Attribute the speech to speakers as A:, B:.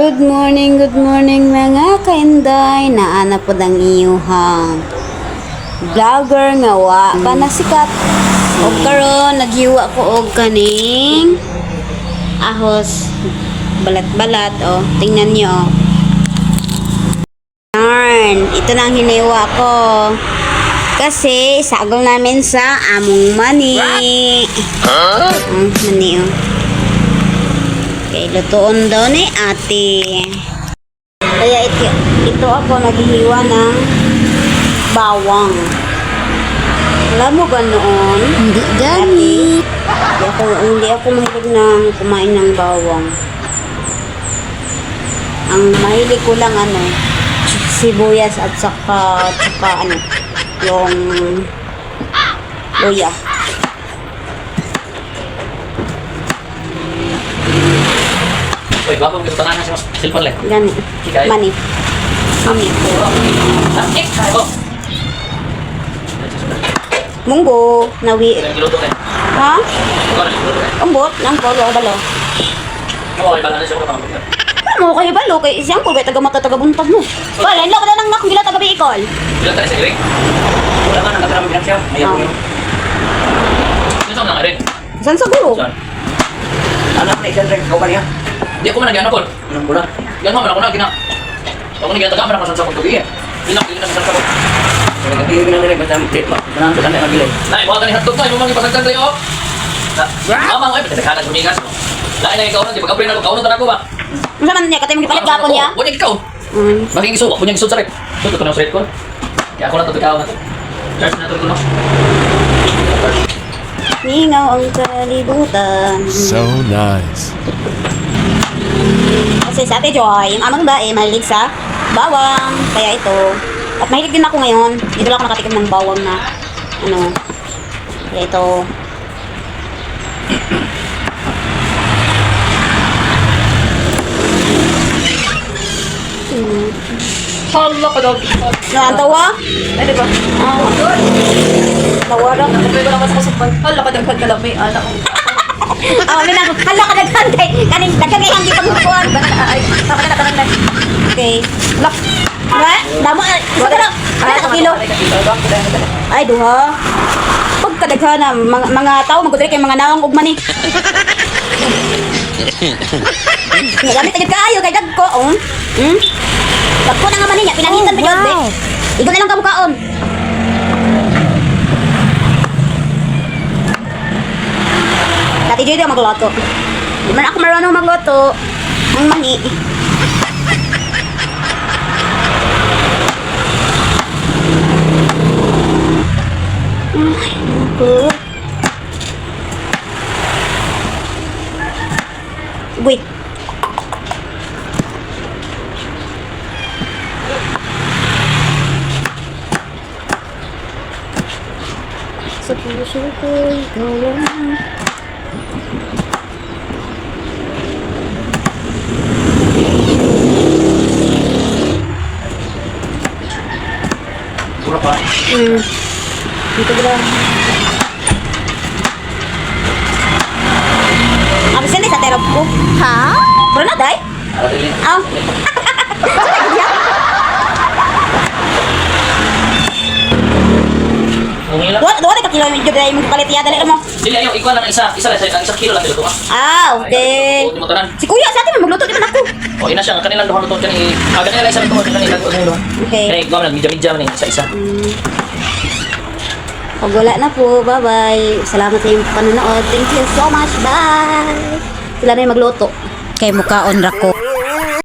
A: Good morning mga kainday. Naana po ang iyuhang vlogger nga wa pa nasikat. O karon naghiwa ko og kaning ahos balat-balat. O tingnan nyo. Yarn, ito na ang hiniwa ko. Kasi sagol namin sa among mani. Mani o. Okay, lutoon daw ni ate. Kaya ito ako naghihiwa ng bawang. Alam mo ba noon? Hindi gani. Hindi ako mahilig na kumain ng bawang. Ang mahilig ko lang sibuyas at saka yung luya.
B: Uy, bago gusto na sa cellphone lang.
A: Gani. Mani. Mani.
B: Oh.
A: Munggo, nawi.
B: Niluto ka.
A: Ha?
B: Ikaw na niluto ka.
A: Umbot, nang balo, balo.
B: Oo, ibala na siya ko pang pagkat.
A: Ano kayo balo? Kay siyang ko, kay taga buntag mo. Wala, hindi ako na nang nakagila taga Bicol.
B: Ilan tayo sa Eric? Wala ka, nagkakaraming bilang siya. Ayaw ko yun. Sino sa mga rin?
A: Saan siguro?
B: Saan?
C: Anak na isang rin, ikaw ba niya?
B: Di ako man nagyan ako.
C: Anong bulan?
B: Yan mo, ako na, gina. Ako na gina, taga-amara ko sa sakong tugi eh. Ilang na sa sakong.
C: Nagkakilin na nila, basta manang sa kanila magilay.
B: Nay, buhat ka ni hotdog na, yung mga ipasagtan tayo. Mama ko eh, pagkakalag tumigas. Lain na ikaw na, di pagkaprina ko, kaunan ko ba?
A: Ano naman niya? Katay magipalit gapon niya?
B: Huwag niya ikaw. Maging iso, huwag niya iso sa red. Ito ko na sa red ko. Kaya ako lang ito, ikaw na ito. Charge na ito ko na.
A: Ningaw ang kalibutan.
D: So nice.
A: Kasi sa Ate Joy, yung amang bae, mahilig sa bawang. Kaya ito. At mahilig din ako ngayon. Dito lang ako nakatikim ng bawang na Kaya ito.
B: Hala ka daw.
A: Ang tawa?
B: Ay, di ba?
A: Tawa lang.
B: Nagpay ko lang sa kasapal. Hala ka daghan ka lang, may anak ko.
A: May nang hala ka nagkantay. Kaning nagkagayang di pagkukuhan. Okay. Lock. Ha? Damo. Isa ka lang. Ay, nakakilo. Ay, duha. Pagkadaghan na. Mga tao, magkudiri kayo mga nawang ugman eh. Nagamit agad kaayo kay dagko. Dagko na nga man niya. Pinangitan pa dyan. Igo na lang kamukaon. Dati Joy daw magluto. Di man ako marunong magluto. Ang mani. Ay, naku. Wait. Sa puso ko, ikaw lang.
B: Pura pa.
A: Dito ba lang? Abis yan sa terap ko. Ha? Pero na, day?
B: Aradili.
A: Aw.
B: Umila.
A: Doon na kakilo yung job na yung palit iya. Dali mo.
B: Dili, ayaw, ikaw lang isa lang, isang kilo lang niluto ah.
A: Okay.
B: Di mo tanan.
A: Si kuya, sa atin mo magluto, di man ako.
B: O, ina siya, kanilang duha luto kani. Kanila isa luto kanila luto kanila.
A: Okay.
B: Kani gawa lang medya-medya man isa-isa.
A: Pag wala na po, bye-bye. Salamat sa iyong panonood. Thank you so much. Bye. Sila na yung magluto. Kay mukhaon ra ko.